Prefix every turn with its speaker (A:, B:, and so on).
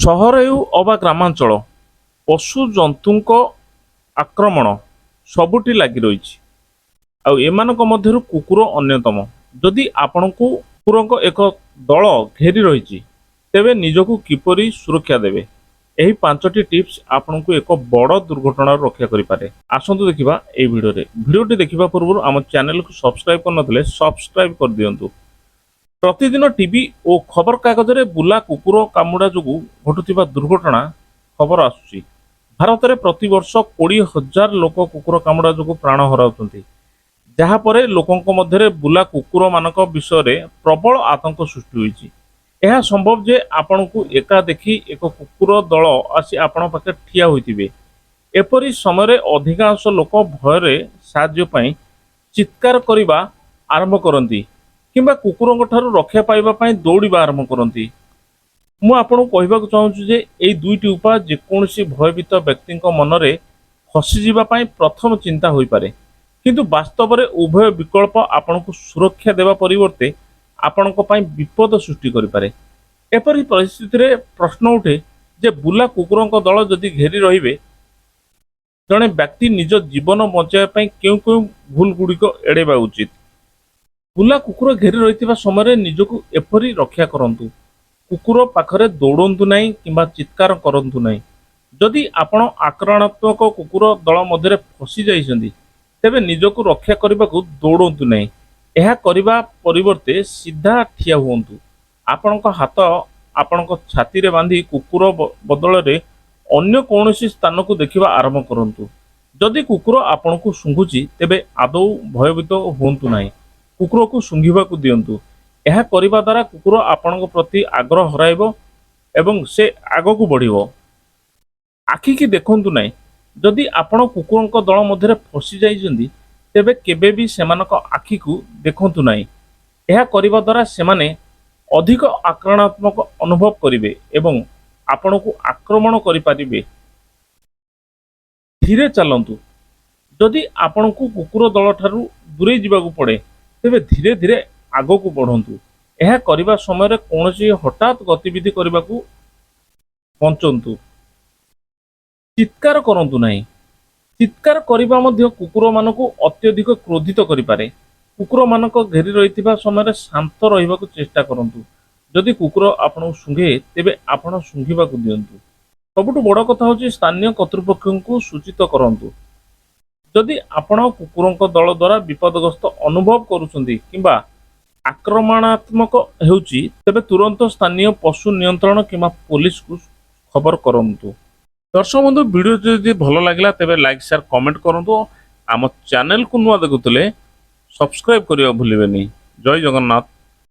A: ସହର ହେଉ ଅବା ଗ୍ରାମାଞ୍ଚଳ ପଶୁ ଜନ୍ତୁଙ୍କ ଆକ୍ରମଣ ସବୁଠି ଲାଗି ରହିଛି। ଆଉ ଏମାନଙ୍କ ମଧ୍ୟରୁ କୁକୁର ଅନ୍ୟତମ। ଯଦି ଆପଣଙ୍କୁ କୁକୁରଙ୍କ ଏକ ଦଳ ଘେରି ରହିଛି ତେବେ ନିଜକୁ କିପରି ସୁରକ୍ଷା ଦେବେ? ଏହି 5ଟି ଟିପ୍ସ ଆପଣଙ୍କୁ ଏକ ବଡ଼ ଦୁର୍ଘଟଣାରୁ ରକ୍ଷା କରିପାରେ। ଆସନ୍ତୁ ଦେଖିବା ଏହି ଭିଡ଼ିଓରେ। ଭିଡ଼ିଓଟି ଦେଖିବା ପୂର୍ବରୁ ଆମ ଚ୍ୟାନେଲକୁ ସବସ୍କ୍ରାଇବ୍ କରିନଥିଲେ ସବସ୍କ୍ରାଇବ୍ କରିଦିଅନ୍ତୁ। ପ୍ରତିଦିନ ଟିଭି ଓ ଖବରକାଗଜରେ ବୁଲା କୁକୁର କାମୁଡ଼ା ଯୋଗୁଁ ଘଟୁଥିବା ଦୁର୍ଘଟଣା ଖବର ଆସୁଛି। ଭାରତରେ ପ୍ରତିବର୍ଷ 20,000 ଲୋକ କୁକୁର କାମୁଡ଼ା ଯୋଗୁଁ ପ୍ରାଣ ହରାଉଛନ୍ତି, ଯାହାପରେ ଲୋକଙ୍କ ମଧ୍ୟରେ ବୁଲା କୁକୁରମାନଙ୍କ ବିଷୟରେ ପ୍ରବଳ ଆତଙ୍କ ସୃଷ୍ଟି ହୋଇଛି। ଏହା ସମ୍ଭବ ଯେ ଆପଣଙ୍କୁ ଏକା ଦେଖି ଏକ କୁକୁର ଦଳ ଆସି ଆପଣଙ୍କ ପାଖରେ ଠିଆ ହୋଇଥିବେ। ଏପରି ସମୟରେ ଅଧିକାଂଶ ଲୋକ ଭୟରେ ସାହାଯ୍ୟ ପାଇଁ ଚିତ୍କାର କରିବା ଆରମ୍ଭ କରନ୍ତି କିମ୍ବା କୁକୁରଙ୍କ ଠାରୁ ରକ୍ଷା ପାଇବା ପାଇଁ ଦୌଡ଼ିବା ଆରମ୍ଭ କରନ୍ତି। ମୁଁ ଆପଣଙ୍କୁ କହିବାକୁ ଚାହୁଁଛି ଯେ ଏହି 2ଟି ଉପାୟ ଯେକୌଣସି ଭୟଭୀତ ବ୍ୟକ୍ତିଙ୍କ ମନରେ ଫସିଯିବା ପାଇଁ ପ୍ରଥମ ଚିନ୍ତା ହୋଇପାରେ, କିନ୍ତୁ ବାସ୍ତବରେ ଉଭୟ ବିକଳ୍ପ ଆପଣଙ୍କୁ ସୁରକ୍ଷା ଦେବା ପରିବର୍ତ୍ତେ ଆପଣଙ୍କ ପାଇଁ ବିପଦ ସୃଷ୍ଟି କରିପାରେ। ଏପରି ପରିସ୍ଥିତିରେ ପ୍ରଶ୍ନ ଉଠେ ଯେ ବୁଲା କୁକୁରଙ୍କ ଦଳ ଯଦି ଘେରି ରହିବେ, ଜଣେ ବ୍ୟକ୍ତି ନିଜ ଜୀବନ ବଞ୍ଚାଇବା ପାଇଁ କେଉଁ କେଉଁ ଭୁଲଗୁଡ଼ିକ ଏଡ଼ାଇବା ଉଚିତ? ବୁଲା କୁକୁର ଘେରି ରହିଥିବା ସମୟରେ ନିଜକୁ ଏପରି ରକ୍ଷା କରନ୍ତୁ। କୁକୁର ପାଖରେ ଦୌଡ଼ନ୍ତୁ ନାହିଁ କିମ୍ବା ଚିତ୍କାର କରନ୍ତୁ ନାହିଁ। ଯଦି ଆପଣ ଆକ୍ରମଣାତ୍ମକ କୁକୁର ଦଳ ମଧ୍ୟରେ ଫସି ଯାଇଛନ୍ତି ତେବେ ନିଜକୁ ରକ୍ଷା କରିବାକୁ ଦୌଡ଼ନ୍ତୁ ନାହିଁ। ଏହା କରିବା ପରିବର୍ତ୍ତେ ସିଧା ଠିଆ ହୁଅନ୍ତୁ। ଆପଣଙ୍କ ହାତ ଆପଣଙ୍କ ଛାତିରେ ବାନ୍ଧି କୁକୁର ବଦଳରେ ଅନ୍ୟ କୌଣସି ସ୍ଥାନକୁ ଦେଖିବା ଆରମ୍ଭ କରନ୍ତୁ। ଯଦି କୁକୁର ଆପଣଙ୍କୁ ଶୁଙ୍ଘୁଛି ତେବେ ଆଦୌ ଭୟଭୀତ ହୁଅନ୍ତୁ ନାହିଁ। କୁକୁରକୁ ଶୁଙ୍ଘିବାକୁ ଦିଅନ୍ତୁ। ଏହା କରିବା ଦ୍ୱାରା କୁକୁର ଆପଣଙ୍କ ପ୍ରତି ଆଗ୍ରହ ହରାଇବ ଏବଂ ସେ ଆଗକୁ ବଢ଼ିବ। ଆଖିକି ଦେଖନ୍ତୁ ନାହିଁ। ଯଦି ଆପଣ କୁକୁରଙ୍କ ଦଳ ମଧ୍ୟରେ ଫସି ଯାଇଛନ୍ତି ତେବେ କେବେ ବି ସେମାନଙ୍କ ଆଖିକୁ ଦେଖନ୍ତୁ ନାହିଁ। ଏହା କରିବା ଦ୍ୱାରା ସେମାନେ ଅଧିକ ଆକ୍ରମଣାତ୍ମକ ଅନୁଭବ କରିବେ ଏବଂ ଆପଣଙ୍କୁ ଆକ୍ରମଣ କରିପାରିବେ। ଧୀରେ ଚାଲନ୍ତୁ। ଯଦି ଆପଣଙ୍କୁ କୁକୁର ଦଳଠାରୁ ଦୂରେଇ ଯିବାକୁ ପଡ଼େ ତେବେ ଧୀରେ ଧୀରେ ଆଗକୁ ବଢ଼ନ୍ତୁ। ଏହା କରିବା ସମୟରେ କୌଣସି ହଠାତ୍ ଗତିବିଧି କରିବାକୁ ବଞ୍ଚନ୍ତୁ। ଚିତ୍କାର କରନ୍ତୁ ନାହିଁ। ଚିତ୍କାର କରିବା ମଧ୍ୟ କୁକୁରମାନଙ୍କୁ ଅତ୍ୟଧିକ କ୍ରୋଧିତ କରିପାରେ। କୁକୁରମାନଙ୍କ ଘେରି ରହିଥିବା ସମୟରେ ଶାନ୍ତ ରହିବାକୁ ଚେଷ୍ଟା କରନ୍ତୁ। ଯଦି କୁକୁର ଆପଣଙ୍କୁ ଶୁଙ୍ଘେ ତେବେ ଆପଣ ଶୁଙ୍ଘିବାକୁ ଦିଅନ୍ତୁ। ସବୁଠୁ ବଡ଼ କଥା ହେଉଛି ସ୍ଥାନୀୟ କର୍ତ୍ତୃପକ୍ଷଙ୍କୁ ସୂଚିତ କରନ୍ତୁ। ଯଦି ଆପଣ କୁକୁରଙ୍କ ଦଳ ଦ୍ୱାରା ବିପଦଗ୍ରସ୍ତ ଅନୁଭବ କରୁଛନ୍ତି କିମ୍ବା ଆକ୍ରମଣାତ୍ମକ ହେଉଛି ତେବେ ତୁରନ୍ତ ସ୍ଥାନୀୟ ପଶୁ ନିୟନ୍ତ୍ରଣ କିମ୍ବା ପୋଲିସକୁ ଖବର କରନ୍ତୁ। ଦର୍ଶକ ବନ୍ଧୁ, ଭିଡ଼ିଓ ଯଦି ଭଲ ଲାଗିଲା ତେବେ ଲାଇକ୍ ସେୟାର କମେଣ୍ଟ କରନ୍ତୁ। ଆମ ଚ୍ୟାନେଲକୁ ନୂଆ ଦେଖୁଥିଲେ ସବସ୍କ୍ରାଇବ୍ କରିବା ଭୁଲିବେନି। ଜୟ ଜଗନ୍ନାଥ।